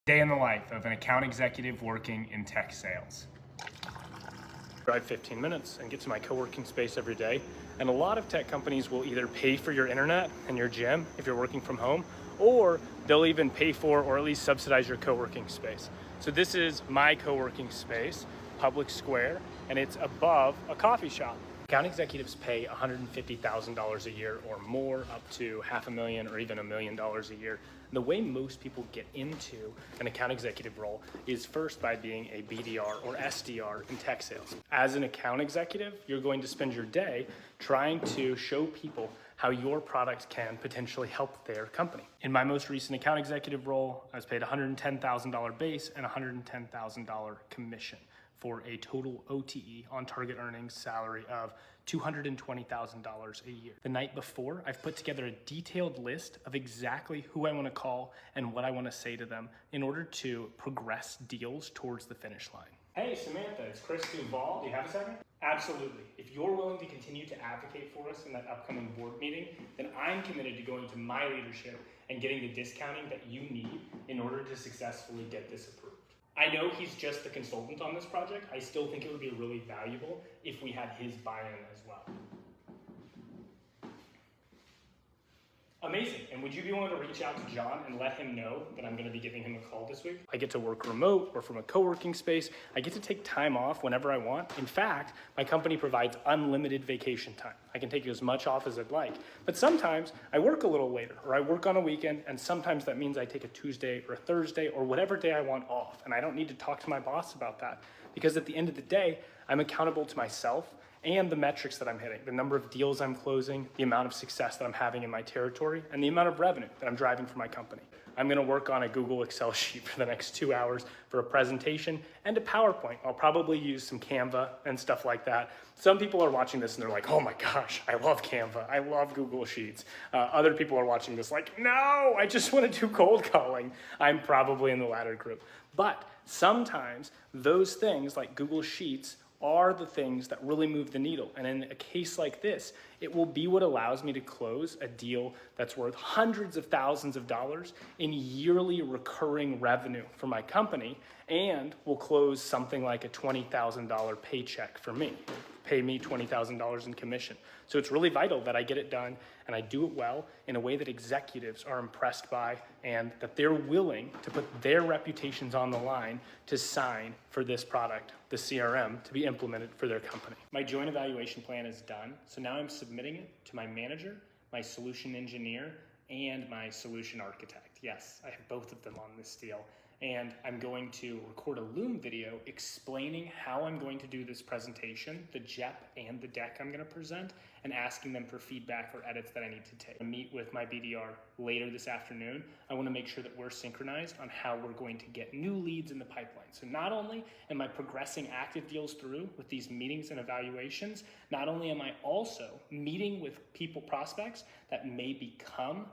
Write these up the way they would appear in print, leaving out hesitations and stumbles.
Day in the life of an account executive working in tech sales. Drive 15 minutes and get to my co-working space every day. And a lot of tech companies will either pay for your internet and your gym if you're working from home, or they'll even pay for or at least subsidize your co-working space. So this is my co-working space, Public Square, and it's above a coffee shop. Account executives pay $150,000 a year or more, up to $500,000 or even $1 million a year. The way most people get into an account executive role is first by being a BDR or SDR in tech sales. As an account executive, you're going to spend your day trying to show people how your product can potentially help their company. In my most recent account executive role, I was paid $110,000 base and $110,000 commission for a total OTE, on target earnings salary, of $220,000 a year. The night before, I've put together a detailed list of exactly who I want to call and what I want to say to them in order to progress deals towards the finish line. Hey Samantha, it's Chris Duval. Do you have a second? Absolutely. If you're willing to continue to advocate for us in that upcoming board meeting, then I'm committed to going to my leadership and getting the discounting that you need in order to successfully get this approved. I know he's just the consultant on this project. I still think it would be really valuable if we had his buy-in as well. Amazing. And would you be willing to reach out to John and let him know that I'm going to be giving him a call this week? I get to work remote or from a co-working space. I get to take time off whenever I want. In fact, my company provides unlimited vacation time. I can take as much off as I'd like. But sometimes I work a little later, or I work on a weekend, and sometimes that means I take a Tuesday or a Thursday or whatever day I want off. And I don't need to talk to my boss about that, because at the end of the day, I'm accountable to myself and the metrics that I'm hitting, the number of deals I'm closing, the amount of success that I'm having in my territory, and the amount of revenue that I'm driving for my company. I'm gonna work on a Google Excel sheet for the next 2 hours for a presentation and a PowerPoint. I'll probably use some Canva and stuff like that. Some people are watching this and they're like, oh my gosh, I love Canva. I love Google Sheets. Other people are watching this like, no, I just wanna do cold calling. I'm probably in the latter group. But sometimes those things like Google Sheets are the things that really move the needle. And in a case like this, it will be what allows me to close a deal that's worth hundreds of thousands of dollars in yearly recurring revenue for my company, and will close something like a $20,000 paycheck for me, pay me $20,000 in commission. So it's really vital that I get it done and I do it well in a way that executives are impressed by, and that they're willing to put their reputations on the line to sign for this product, the CRM, to be implemented for their company. My joint evaluation plan is done, so now I'm submitting it to my manager, my solution engineer, and my solution architect. Yes, I have both of them on this deal. And I'm going to record a Loom video explaining how I'm going to do this presentation, the JEP and the deck I'm going to present, and asking them for feedback or edits that I need to take. I meet with my BDR later this afternoon. I want to make sure that we're synchronized on how we're going to get new leads in the pipeline. So not only am I progressing active deals through with these meetings and evaluations, not only am I also meeting with prospects that may become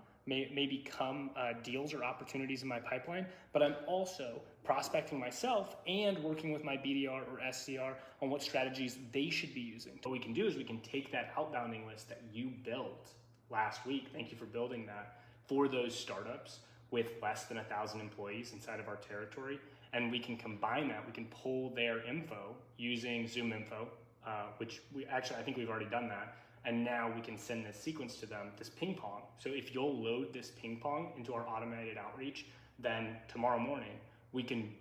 deals or opportunities in my pipeline, but I'm also prospecting myself and working with my BDR or SDR on what strategies they should be using. What we can do is we can take that outbounding list that you built last week, thank you for building that, for those startups with less than 1,000 employees inside of our territory, and we can combine that. We can pull their info using ZoomInfo, which I think we've already done that. And now we can send this sequence to them, this ping pong. So if you'll load this ping pong into our automated outreach, then tomorrow morning we can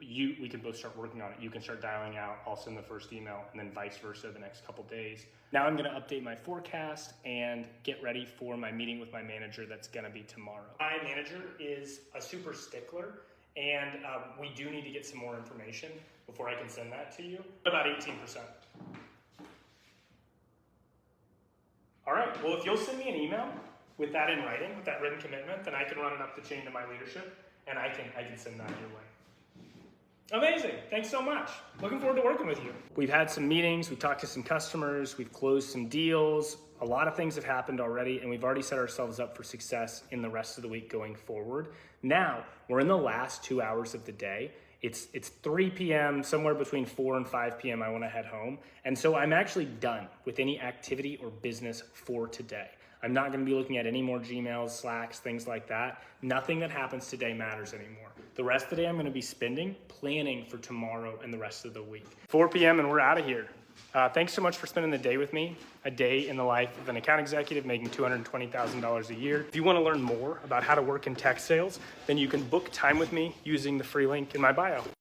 both start working on it. You can start dialing out, I'll send the first email, and then vice versa the next couple days. Now I'm gonna update my forecast and get ready for my meeting with my manager that's gonna be tomorrow. My manager is a super stickler, and we do need to get some more information before I can send that to you. About 18%. All right, well, if you'll send me an email with that in writing, with that written commitment, then I can run it up the chain to my leadership, and I can send that your way. Amazing, thanks so much. Looking forward to working with you. We've had some meetings, we've talked to some customers, we've closed some deals. A lot of things have happened already, and we've already set ourselves up for success in the rest of the week going forward. Now, we're in the last 2 hours of the day. It's 3 p.m., somewhere between 4 and 5 p.m. I want to head home. And so I'm actually done with any activity or business for today. I'm not gonna be looking at any more Gmails, Slacks, things like that. Nothing that happens today matters anymore. The rest of the day I'm gonna be spending planning for tomorrow and the rest of the week. 4 p.m. and we're out of here. Thanks so much for spending the day with me. A day in the life of an account executive making $220,000 a year. If you want to learn more about how to work in tech sales, then you can book time with me using the free link in my bio.